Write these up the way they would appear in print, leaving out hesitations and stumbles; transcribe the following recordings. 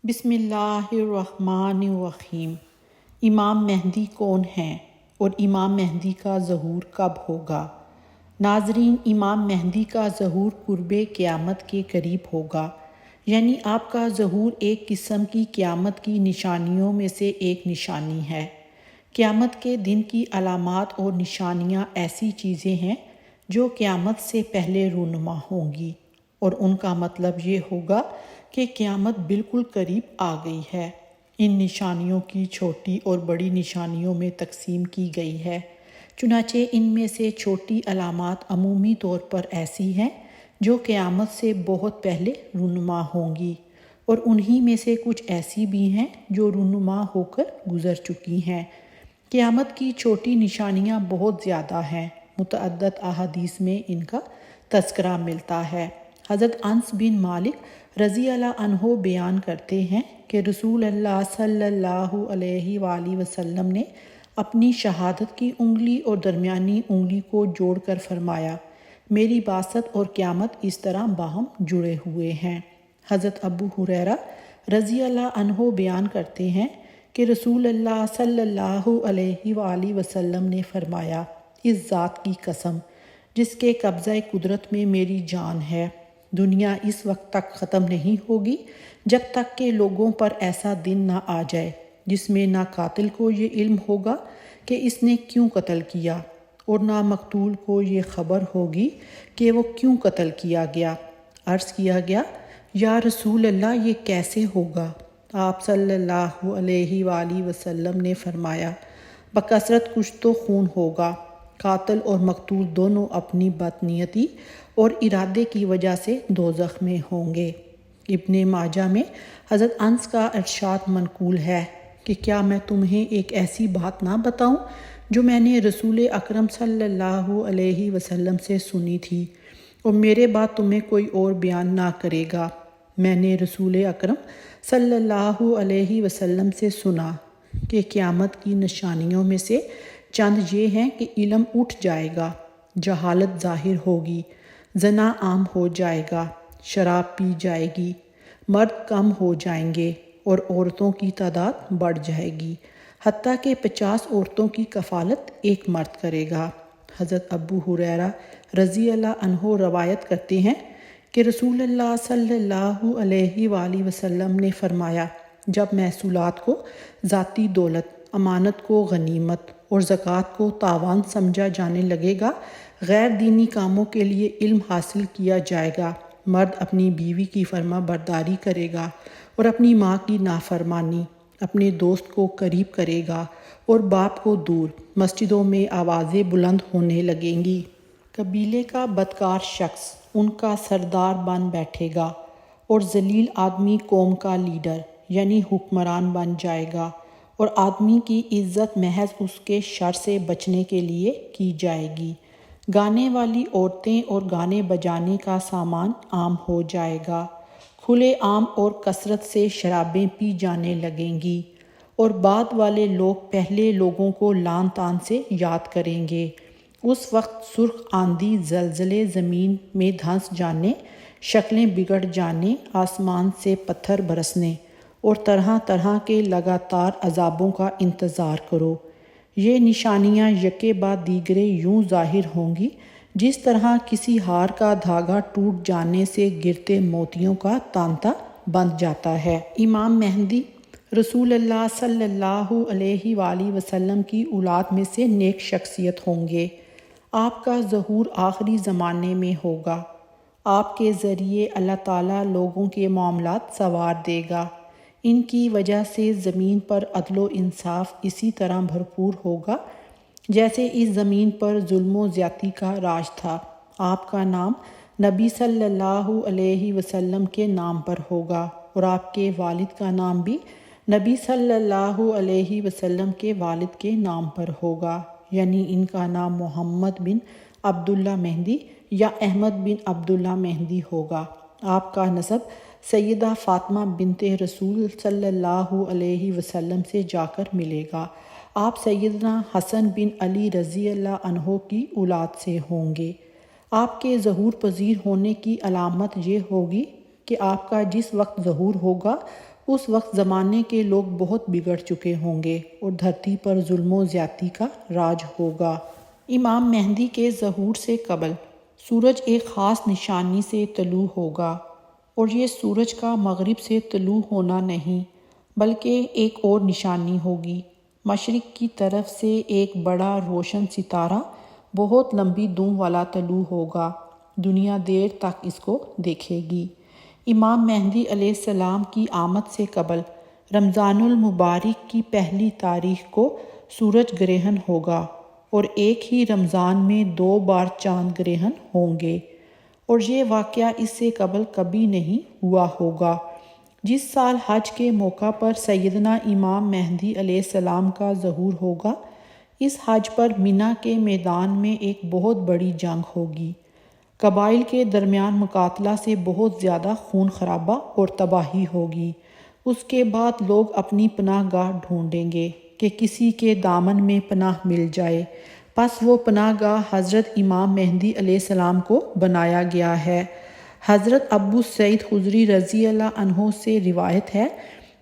بسم اللہ الرحمن الرحیم۔ امام مہدی کون ہیں اور امام مہدی کا ظہور کب ہوگا؟ ناظرین، امام مہدی کا ظہور قرب قیامت کے قریب ہوگا، یعنی آپ کا ظہور ایک قسم کی قیامت کی نشانیوں میں سے ایک نشانی ہے۔ قیامت کے دن کی علامات اور نشانیاں ایسی چیزیں ہیں جو قیامت سے پہلے رونما ہوں گی، اور ان کا مطلب یہ ہوگا کہ قیامت بالکل قریب آ گئی ہے۔ ان نشانیوں کی چھوٹی اور بڑی نشانیوں میں تقسیم کی گئی ہے، چنانچہ ان میں سے چھوٹی علامات عمومی طور پر ایسی ہیں جو قیامت سے بہت پہلے رونما ہوں گی، اور انہی میں سے کچھ ایسی بھی ہیں جو رونما ہو کر گزر چکی ہیں۔ قیامت کی چھوٹی نشانیاں بہت زیادہ ہیں، متعدد احادیث میں ان کا تذکرہ ملتا ہے۔ حضرت انس بن مالک رضی اللہ عنہ بیان کرتے ہیں کہ رسول اللہ صلی اللہ علیہ وآلہ وسلم نے اپنی شہادت کی انگلی اور درمیانی انگلی کو جوڑ کر فرمایا، میری بعثت اور قیامت اس طرح باہم جڑے ہوئے ہیں۔ حضرت ابو ہریرہ رضی اللہ عنہ بیان کرتے ہیں کہ رسول اللہ صلی اللہ علیہ وآلہ وسلم نے فرمایا، اس ذات کی قسم جس کے قبضہ قدرت میں میری جان ہے، دنیا اس وقت تک ختم نہیں ہوگی جب تک کہ لوگوں پر ایسا دن نہ آ جائے جس میں نہ قاتل کو یہ علم ہوگا کہ اس نے کیوں قتل کیا، اور نہ مقتول کو یہ خبر ہوگی کہ وہ کیوں قتل کیا گیا۔ عرض کیا گیا، یا رسول اللہ، یہ کیسے ہوگا؟ آپ صلی اللہ علیہ وآلہ وسلم نے فرمایا، بکثرت کشت و خون ہوگا، قاتل اور مقتول دونوں اپنی بدنیتی اور ارادے کی وجہ سے دوزخ میں ہوں گے۔ ابن ماجہ میں حضرت انس کا ارشاد منقول ہے کہ کیا میں تمہیں ایک ایسی بات نہ بتاؤں جو میں نے رسول اکرم صلی اللہ علیہ وسلم سے سنی تھی، اور میرے بعد تمہیں کوئی اور بیان نہ کرے گا۔ میں نے رسول اکرم صلی اللہ علیہ وسلم سے سنا کہ قیامت کی نشانیوں میں سے چند یہ ہیں کہ علم اٹھ جائے گا، جہالت ظاہر ہوگی، زنا عام ہو جائے گا، شراب پی جائے گی، مرد کم ہو جائیں گے اور عورتوں کی تعداد بڑھ جائے گی، حتیٰ کہ 50 عورتوں کی کفالت ایک مرد کرے گا۔ حضرت ابو ہریرہ رضی اللہ عنہ روایت کرتے ہیں کہ رسول اللہ صلی اللہ علیہ وآلہ وسلم نے فرمایا، جب محصولات کو ذاتی دولت، امانت کو غنیمت اور زکوٰۃ کو تاوان سمجھا جانے لگے گا، غیر دینی کاموں کے لیے علم حاصل کیا جائے گا، مرد اپنی بیوی کی فرما برداری کرے گا اور اپنی ماں کی نافرمانی، اپنے دوست کو قریب کرے گا اور باپ کو دور، مسجدوں میں آوازیں بلند ہونے لگیں گی، قبیلے کا بدکار شخص ان کا سردار بن بیٹھے گا، اور ذلیل آدمی قوم کا لیڈر یعنی حکمران بن جائے گا، اور آدمی کی عزت محض اس کے شر سے بچنے کے لیے کی جائے گی۔ گانے والی عورتیں اور گانے بجانے کا سامان عام ہو جائے گا، کھلے عام اور کثرت سے شرابیں پی جانے لگیں گی، اور بعد والے لوگ پہلے لوگوں کو لعن طعن سے یاد کریں گے۔ اس وقت سرخ آندھی، زلزلے، زمین میں دھنس جانے، شکلیں بگڑ جانے، آسمان سے پتھر برسنے اور طرح طرح کے لگاتار عذابوں کا انتظار کرو۔ یہ نشانیاں یکے بعد دیگرے یوں ظاہر ہوں گی جس طرح کسی ہار کا دھاگا ٹوٹ جانے سے گرتے موتیوں کا تانتا بندھ جاتا ہے۔ امام مہدی رسول اللہ صلی اللہ علیہ وآلہ وسلم کی اولاد میں سے نیک شخصیت ہوں گے۔ آپ کا ظہور آخری زمانے میں ہوگا۔ آپ کے ذریعے اللہ تعالیٰ لوگوں کے معاملات سنوار دے گا۔ ان کی وجہ سے زمین پر عدل و انصاف اسی طرح بھرپور ہوگا جیسے اس زمین پر ظلم و زیادتی کا راج تھا۔ آپ کا نام نبی صلی اللہ علیہ وسلم کے نام پر ہوگا، اور آپ کے والد کا نام بھی نبی صلی اللہ علیہ وسلم کے والد کے نام پر ہوگا، یعنی ان کا نام محمد بن عبداللہ مہدی یا احمد بن عبداللہ مہدی ہوگا۔ آپ کا نسب سیدہ فاطمہ بنت رسول صلی اللہ علیہ وسلم سے جا کر ملے گا۔ آپ سیدنا حسن بن علی رضی اللہ عنہ کی اولاد سے ہوں گے۔ آپ کے ظہور پذیر ہونے کی علامت یہ ہوگی کہ آپ کا جس وقت ظہور ہوگا اس وقت زمانے کے لوگ بہت بگڑ چکے ہوں گے اور دھرتی پر ظلم و زیادتی کا راج ہوگا۔ امام مہدی کے ظہور سے قبل سورج ایک خاص نشانی سے طلوع ہوگا، اور یہ سورج کا مغرب سے طلوع ہونا نہیں بلکہ ایک اور نشانی ہوگی۔ مشرق کی طرف سے ایک بڑا روشن ستارہ بہت لمبی دوں والا طلوع ہوگا، دنیا دیر تک اس کو دیکھے گی۔ امام مہدی علیہ السلام کی آمد سے قبل رمضان المبارک کی پہلی تاریخ کو سورج گرہن ہوگا، اور ایک ہی رمضان میں 2 بار چاند گرہن ہوں گے، اور یہ واقعہ اس سے قبل کبھی نہیں ہوا ہوگا۔ جس سال حج کے موقع پر سیدنا امام مہدی علیہ السلام کا ظہور ہوگا، اس حج پر مینا کے میدان میں ایک بہت بڑی جنگ ہوگی۔ قبائل کے درمیان مقاتلہ سے بہت زیادہ خون خرابہ اور تباہی ہوگی۔ اس کے بعد لوگ اپنی پناہ گاہ ڈھونڈیں گے کہ کسی کے دامن میں پناہ مل جائے، پس وہ پناہ گاہ حضرت امام مہدی علیہ السلام کو بنایا گیا ہے۔ حضرت ابو سعید خدری رضی اللہ عنہ سے روایت ہے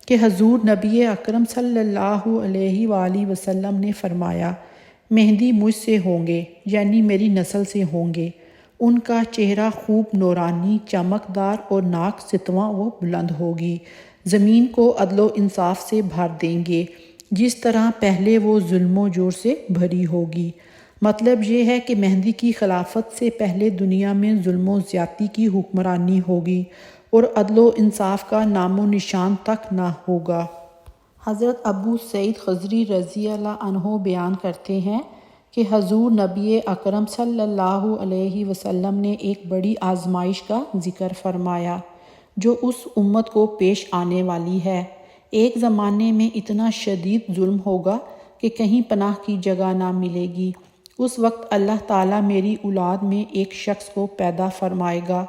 کہ حضور نبی اکرم صلی اللہ علیہ وآلہ وسلم نے فرمایا، مہدی مجھ سے ہوں گے، یعنی میری نسل سے ہوں گے۔ ان کا چہرہ خوب نورانی، چمکدار اور ناک ستواں و بلند ہوگی۔ زمین کو عدل و انصاف سے بھر دیں گے، جس طرح پہلے وہ ظلم و جور سے بھری ہوگی۔ مطلب یہ ہے کہ مہدی کی خلافت سے پہلے دنیا میں ظلم و زیادتی کی حکمرانی ہوگی اور عدل و انصاف کا نام و نشان تک نہ ہوگا۔ حضرت ابو سعید خدری رضی اللہ عنہ بیان کرتے ہیں کہ حضور نبی اکرم صلی اللہ علیہ وسلم نے ایک بڑی آزمائش کا ذکر فرمایا جو اس امت کو پیش آنے والی ہے۔ ایک زمانے میں اتنا شدید ظلم ہوگا کہ کہیں پناہ کی جگہ نہ ملے گی۔ اس وقت اللہ تعالیٰ میری اولاد میں ایک شخص کو پیدا فرمائے گا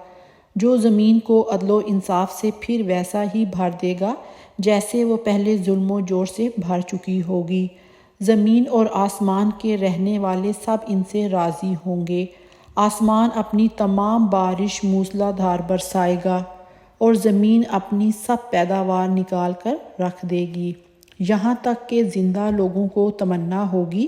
جو زمین کو عدل و انصاف سے پھر ویسا ہی بھر دے گا جیسے وہ پہلے ظلم و جور سے بھر چکی ہوگی۔ زمین اور آسمان کے رہنے والے سب ان سے راضی ہوں گے۔ آسمان اپنی تمام بارش موسلا دھار برسائے گا اور زمین اپنی سب پیداوار نکال کر رکھ دے گی، یہاں تک کہ زندہ لوگوں کو تمنا ہوگی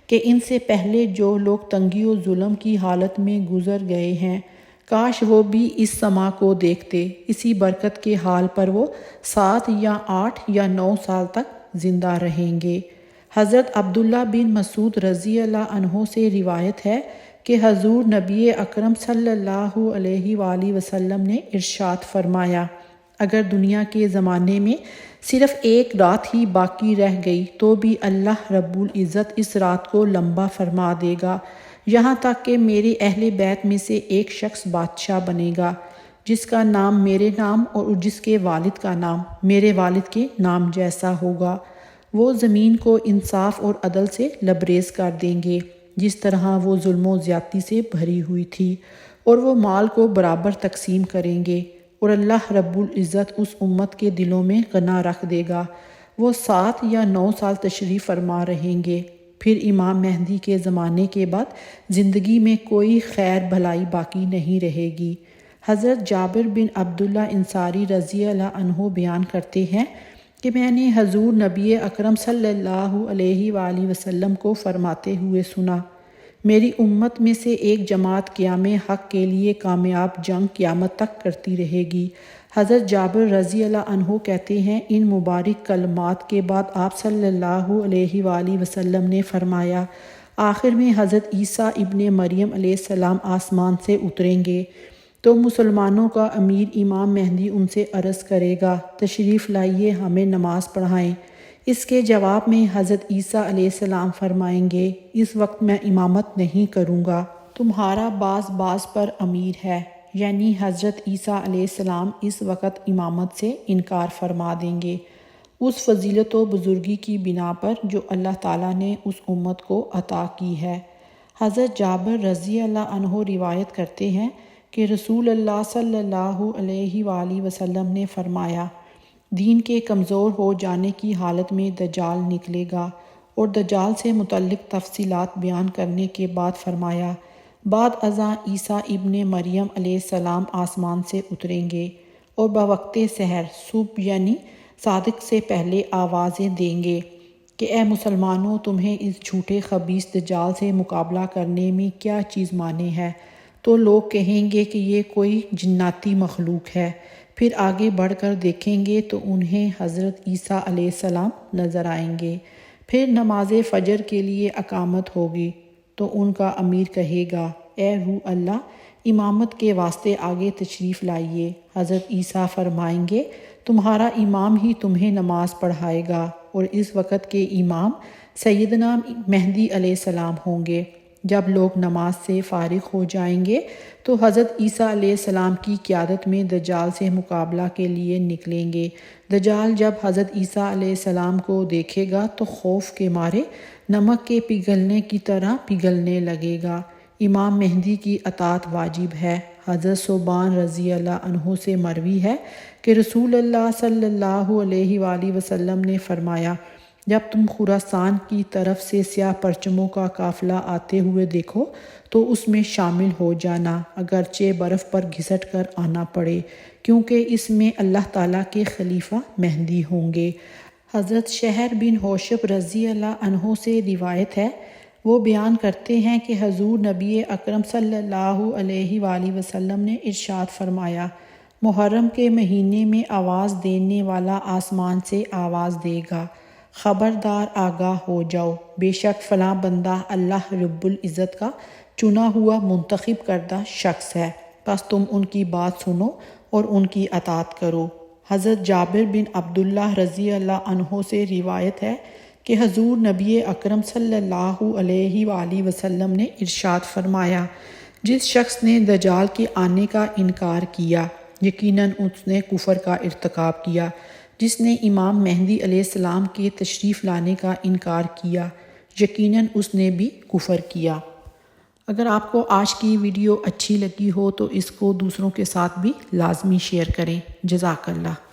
کہ ان سے پہلے جو لوگ تنگی و ظلم کی حالت میں گزر گئے ہیں، کاش وہ بھی اس سما کو دیکھتے۔ اسی برکت کے حال پر وہ 7 یا 8 یا 9 سال تک زندہ رہیں گے۔ حضرت عبداللہ بن مسعود رضی اللہ عنہ سے روایت ہے کہ حضور نبی اکرم صلی اللہ علیہ وآلہ وسلم نے ارشاد فرمایا، اگر دنیا کے زمانے میں صرف ایک رات ہی باقی رہ گئی تو بھی اللہ رب العزت اس رات کو لمبا فرما دے گا، یہاں تک کہ میرے اہل بیت میں سے ایک شخص بادشاہ بنے گا جس کا نام میرے نام اور جس کے والد کا نام میرے والد کے نام جیسا ہوگا۔ وہ زمین کو انصاف اور عدل سے لبریز کر دیں گے جس طرح وہ ظلم و زیادتی سے بھری ہوئی تھی، اور وہ مال کو برابر تقسیم کریں گے، اور اللہ رب العزت اس امت کے دلوں میں غنا رکھ دے گا۔ وہ 7 یا 9 سال تشریف فرما رہیں گے، پھر امام مہدی کے زمانے کے بعد زندگی میں کوئی خیر بھلائی باقی نہیں رہے گی۔ حضرت جابر بن عبداللہ انصاری رضی اللہ عنہ بیان کرتے ہیں کہ میں نے حضور نبی اکرم صلی اللہ علیہ وآلہ وسلم کو فرماتے ہوئے سنا، میری امت میں سے ایک جماعت قیام حق کے لیے کامیاب جنگ قیامت تک کرتی رہے گی۔ حضرت جابر رضی اللہ عنہ کہتے ہیں، ان مبارک کلمات کے بعد آپ صلی اللہ علیہ وآلہ وسلم نے فرمایا، آخر میں حضرت عیسیٰ ابن مریم علیہ السلام آسمان سے اتریں گے تو مسلمانوں کا امیر امام مہدی ان سے عرض کرے گا، تشریف لائیے ہمیں نماز پڑھائیں۔ اس کے جواب میں حضرت عیسیٰ علیہ السلام فرمائیں گے، اس وقت میں امامت نہیں کروں گا، تمہارا باز پر امیر ہے، یعنی حضرت عیسیٰ علیہ السلام اس وقت امامت سے انکار فرما دیں گے، اس فضیلت و بزرگی کی بنا پر جو اللہ تعالیٰ نے اس امت کو عطا کی ہے۔ حضرت جابر رضی اللہ عنہ روایت کرتے ہیں کہ رسول اللہ صلی اللہ علیہ وآلہ وسلم نے فرمایا، دین کے کمزور ہو جانے کی حالت میں دجال نکلے گا، اور دجال سے متعلق تفصیلات بیان کرنے کے بعد فرمایا، بعد ازاں عیسیٰ ابن مریم علیہ السلام آسمان سے اتریں گے اور بوقت سحر صبح یعنی صادق سے پہلے آوازیں دیں گے کہ اے مسلمانوں، تمہیں اس جھوٹے خبیث دجال سے مقابلہ کرنے میں کیا چیز مانے ہے؟ تو لوگ کہیں گے کہ یہ کوئی جناتی مخلوق ہے۔ پھر آگے بڑھ کر دیکھیں گے تو انہیں حضرت عیسیٰ علیہ السلام نظر آئیں گے۔ پھر نماز فجر کے لیے اقامت ہوگی تو ان کا امیر کہے گا، اے روح اللہ، امامت کے واسطے آگے تشریف لائیے۔ حضرت عیسیٰ فرمائیں گے، تمہارا امام ہی تمہیں نماز پڑھائے گا، اور اس وقت کے امام سیدنا مہدی علیہ السلام ہوں گے۔ جب لوگ نماز سے فارغ ہو جائیں گے تو حضرت عیسیٰ علیہ السلام کی قیادت میں دجال سے مقابلہ کے لیے نکلیں گے۔ دجال جب حضرت عیسیٰ علیہ السلام کو دیکھے گا تو خوف کے مارے نمک کے پگھلنے کی طرح پگھلنے لگے گا۔ امام مہدی کی اطاعت واجب ہے۔ حضرت ثوبان رضی اللہ عنہ سے مروی ہے کہ رسول اللہ صلی اللہ علیہ وآلہ وسلم نے فرمایا، جب تم خراسان کی طرف سے سیاہ پرچموں کا قافلہ آتے ہوئے دیکھو تو اس میں شامل ہو جانا، اگرچہ برف پر گھسٹ کر آنا پڑے، کیونکہ اس میں اللہ تعالیٰ کے خلیفہ مہدی ہوں گے۔ حضرت شہر بن حوشب رضی اللہ عنہ سے روایت ہے، وہ بیان کرتے ہیں کہ حضور نبی اکرم صلی اللہ علیہ وآلہ وسلم نے ارشاد فرمایا، محرم کے مہینے میں آواز دینے والا آسمان سے آواز دے گا، خبردار آگاہ ہو جاؤ، بے شک فلاں بندہ اللہ رب العزت کا چنا ہوا منتخب کردہ شخص ہے، پس تم ان کی بات سنو اور ان کی اطاعت کرو۔ حضرت جابر بن عبداللہ رضی اللہ عنہ سے روایت ہے کہ حضور نبی اکرم صلی اللہ علیہ وآلہ وسلم نے ارشاد فرمایا، جس شخص نے دجال کے آنے کا انکار کیا، یقیناً اس نے کفر کا ارتکاب کیا۔ جس نے امام مہدی علیہ السلام کے تشریف لانے کا انکار کیا، یقیناً اس نے بھی کفر کیا۔ اگر آپ کو آج کی ویڈیو اچھی لگی ہو تو اس کو دوسروں کے ساتھ بھی لازمی شیئر کریں۔ جزاک اللہ۔